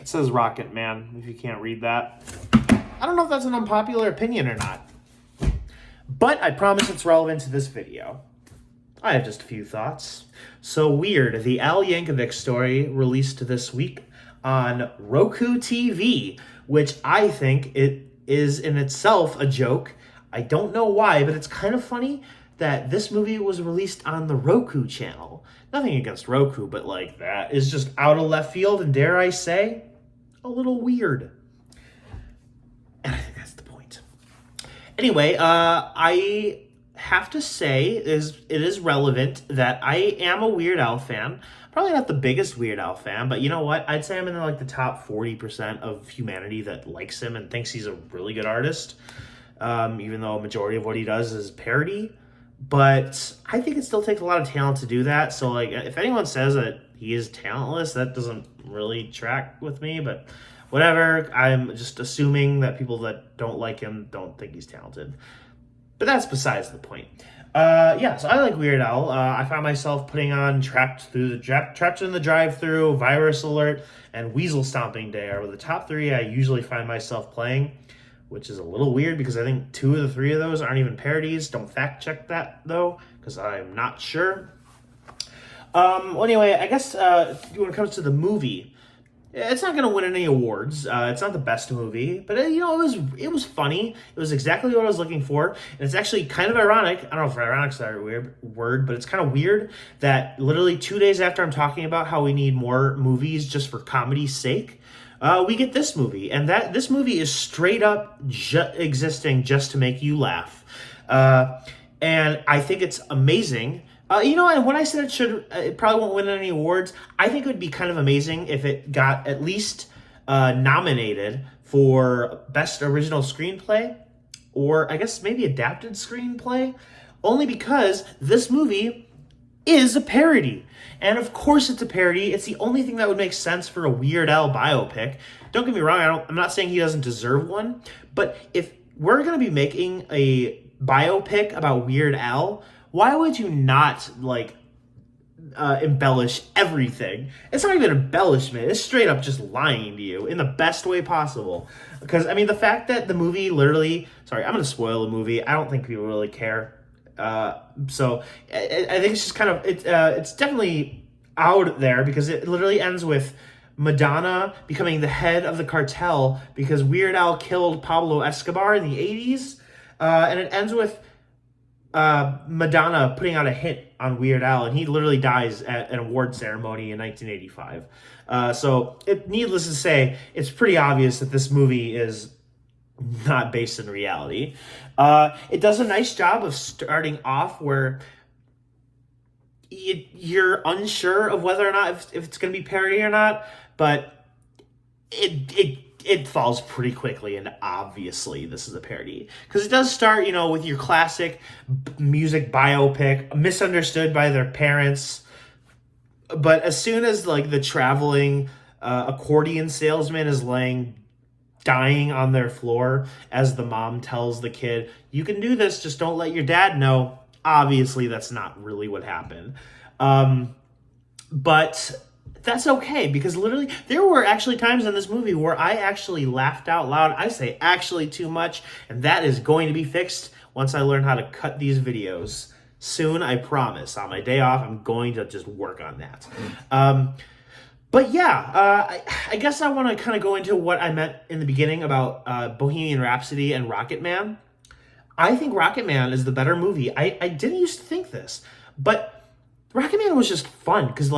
says Rocket Man, if you can't read that. I don't know if that's an unpopular opinion or not, but I promise it's relevant to this video. I have just a few thoughts. So Weird, the Al Yankovic story released this week on Roku TV, which I think it is in itself a joke. I don't know why, but it's kind of funny that this movie was released on the Roku channel. Nothing against Roku, but like that is just out of left field and, dare I say, a little weird. And I think that's the point. Anyway, I have to say it is relevant that I am a Weird Al fan. Probably not the biggest Weird Al fan, but you know what? I'd say I'm in like the top 40% of humanity that likes him and thinks he's a really good artist, even though a majority of what he does is parody. But I think it still takes a lot of talent to do that. So like, if anyone says that he is talentless, that doesn't really track with me, but whatever. I'm just assuming that people that don't like him don't think he's talented. But that's besides the point. Yeah, so I like Weird Al. I found myself putting on Trapped in the Drive-Thru, Virus Alert, and Weasel Stomping Day are the top three I usually find myself playing, which is a little weird because I think 2 of the 3 of those aren't even parodies. Don't fact check that, though, because I'm not sure. Well, anyway, I guess when it comes to the movie, it's not going to win any awards. It's not the best movie, but it was funny. It was exactly what I was looking for, and it's actually kind of ironic. I don't know if ironic's the right weird word, but it's kind of weird that literally 2 days after I'm talking about how we need more movies just for comedy's sake, we get this movie, and this movie is straight up existing just to make you laugh, and I think it's amazing. And when I said it probably won't win any awards, I think it would be kind of amazing if it got at least nominated for Best Original Screenplay, or I guess maybe Adapted Screenplay, only because this movie is a parody. And of course it's a parody. It's the only thing that would make sense for a Weird Al biopic. Don't get me wrong, I'm not saying he doesn't deserve one, but if we're going to be making a biopic about Weird Al, why would you not, embellish everything? It's not even embellishment. It's straight up just lying to you in the best way possible. Because, I mean, the fact that the movie literally... Sorry, I'm going to spoil the movie. I don't think people really care. So I think it's just kind of... It's definitely out there because it literally ends with Madonna becoming the head of the cartel because Weird Al killed Pablo Escobar in the 80s. And it ends with Madonna putting out a hit on Weird Al, and he literally dies at an award ceremony in 1985. So, needless to say, it's pretty obvious that this movie is not based in reality. It does a nice job of starting off where you're unsure of whether or not if it's going to be parody or not, but it falls pretty quickly, and obviously this is a parody. Because it does start, with your classic music biopic, misunderstood by their parents. But as soon as, the traveling accordion salesman is dying on their floor as the mom tells the kid, you can do this, just don't let your dad know. Obviously, that's not really what happened. But... that's okay, because literally there were actually times in this movie where I actually laughed out loud. I say actually too much, and that is going to be fixed once I learn how to cut these videos. Soon, I promise. On my day off, I'm going to just work on that. But yeah, I guess I want to kind of go into what I meant in the beginning about Bohemian Rhapsody and Rocket Man. I think Rocket Man is the better movie. I didn't used to think this, but Rocket Man was just fun, because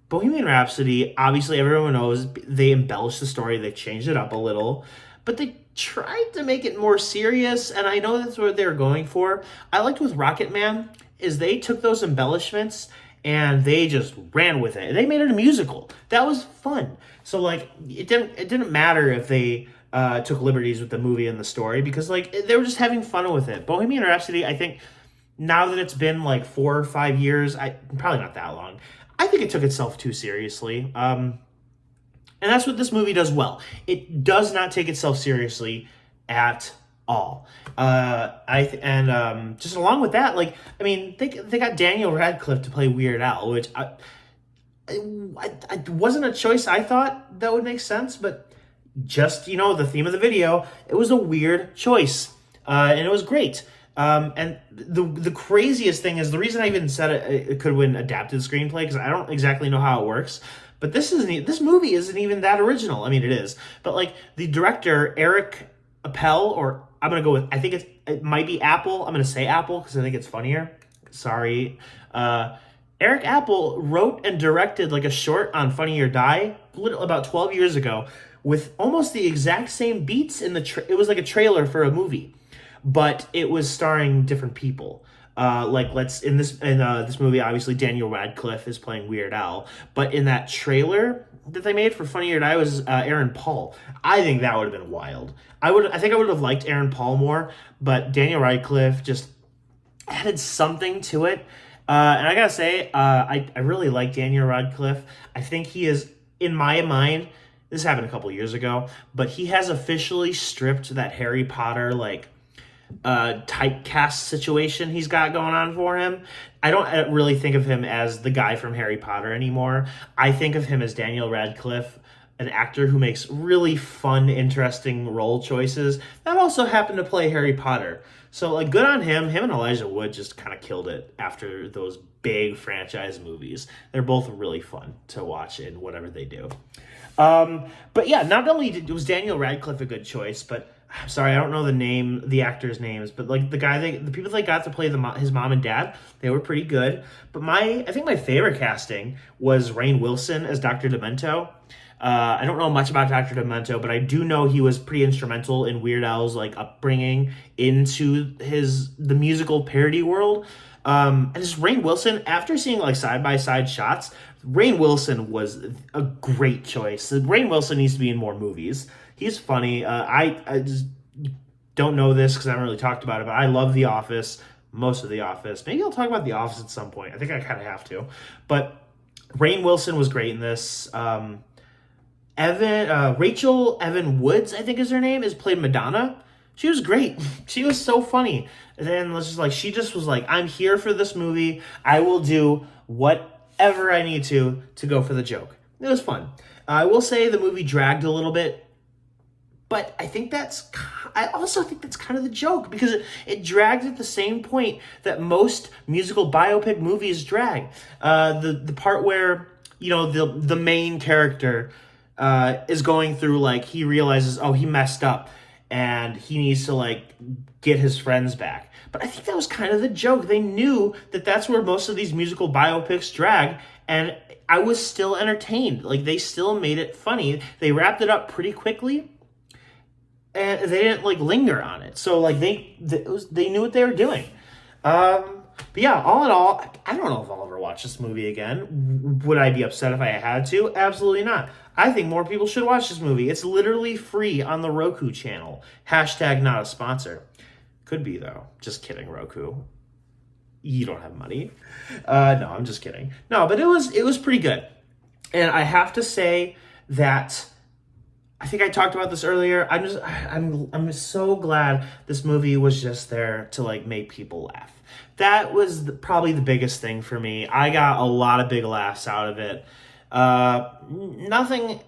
Bohemian Rhapsody, obviously everyone knows, they embellished the story, they changed it up a little, but they tried to make it more serious, and I know that's what they were going for. I liked with Rocket Man is they took those embellishments and they just ran with it. They made it a musical. That was fun. So it didn't matter if they took liberties with the movie and the story, because they were just having fun with it. Bohemian Rhapsody, I think now that it's been 4 or 5 years, probably not that long, I think it took itself too seriously. And that's what this movie does well. It does not take itself seriously at all. Just along with that, they got Daniel Radcliffe to play Weird Al, which it wasn't a choice I thought that would make sense, but just, the theme of the video, it was a weird choice. And it was great. And the craziest thing is, the reason I even said it could win adapted screenplay, because I don't exactly know how it works, but this movie isn't even that original. I mean, it is, but like the director, Eric Appel, or I'm going to go with, I think it might be Apple. I'm going to say Apple because I think it's funnier. Sorry. Eric Apple wrote and directed like a short on Funny or Die about 12 years ago with almost the exact same beats in it was like a trailer for a movie, but it was starring different people. In this movie, obviously Daniel Radcliffe is playing Weird Al, but in that trailer that they made for Funny or Die was Aaron Paul. I think that would have been wild. I think I would have liked Aaron Paul more, but Daniel Radcliffe just added something to it. And I gotta say, I really like Daniel Radcliffe. I think he is, in my mind, this happened a couple years ago, but he has officially stripped that Harry Potter, typecast situation he's got going on for him. I don't really think of him as the guy from Harry Potter anymore. I think of him as Daniel Radcliffe, an actor who makes really fun, interesting role choices that also happen to play Harry Potter. So, good on him. Him and Elijah Wood just kind of killed it after those big franchise movies. They're both really fun to watch in whatever they do. But yeah, not only was Daniel Radcliffe a good choice, but I'm sorry, I don't know the actors' names, but the people they got to play his mom and dad, they were pretty good. But I think my favorite casting was Rainn Wilson as Dr. Demento. I don't know much about Dr. Demento, but I do know he was pretty instrumental in Weird Al's upbringing into the musical parody world. And just Rainn Wilson, after seeing side-by-side shots, Rainn Wilson was a great choice. Rainn Wilson needs to be in more movies. He's funny. I just don't know this because I haven't really talked about it, but I love The Office, most of The Office. Maybe I'll talk about The Office at some point. I think I kind of have to. But Rainn Wilson was great in this. Rachel Evan Woods, I think is her name, is played Madonna. She was great. She was so funny. And then she just was like, I'm here for this movie. I will do whatever I need to go for the joke. It was fun. I will say the movie dragged a little bit, but I also think that's kind of the joke, because it dragged at the same point that most musical biopic movies drag. The part where, the main character is going through, he realizes, he messed up and he needs to get his friends back. But I think that was kind of the joke. They knew that that's where most of these musical biopics drag, and I was still entertained. They still made it funny. They wrapped it up pretty quickly, and they didn't linger on it. So they knew what they were doing. But yeah, all in all, I don't know if I'll ever watch this movie again. Would I be upset if I had to? Absolutely not. I think more people should watch this movie. It's literally free on the Roku channel. # not a sponsor. Could be, though. Just kidding, Roku. You don't have money. No, I'm just kidding. No, but it was pretty good. And I have to say that I think I talked about this earlier. I'm so glad this movie was just there to make people laugh. That was probably the biggest thing for me. I got a lot of big laughs out of it. Nothing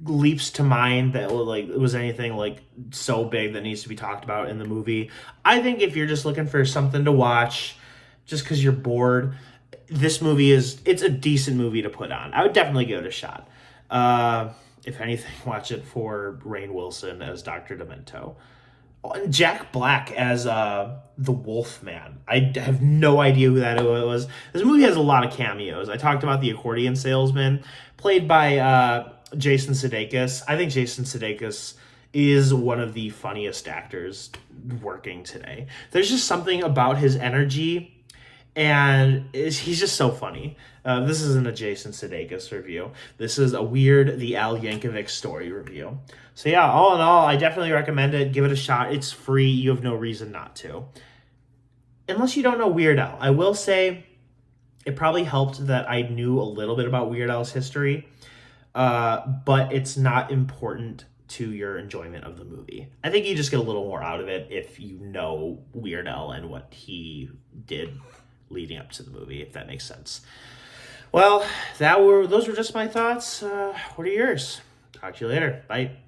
leaps to mind that was anything so big that needs to be talked about in the movie. I think if you're just looking for something to watch, just because you're bored, this movie it's a decent movie to put on. I would definitely give it a shot. If anything, watch it for Rainn Wilson as Dr. Demento. Jack Black as the Wolf Man. I have no idea who that was. This movie has a lot of cameos. I talked about the accordion salesman, played by Jason Sudeikis. I think Jason Sudeikis is one of the funniest actors working today. There's just something about his energy, and he's just so funny. This isn't a Jason Sudeikis review. This is a Weird the Al Yankovic story review. So yeah, all in all, I definitely recommend it. Give it a shot. It's free. You have no reason not to. Unless you don't know Weird Al. I will say it probably helped that I knew a little bit about Weird Al's history, but it's not important to your enjoyment of the movie. I think you just get a little more out of it if you know Weird Al and what he did leading up to the movie, if that makes sense. Well, those were just my thoughts. What are yours? Talk to you later. Bye.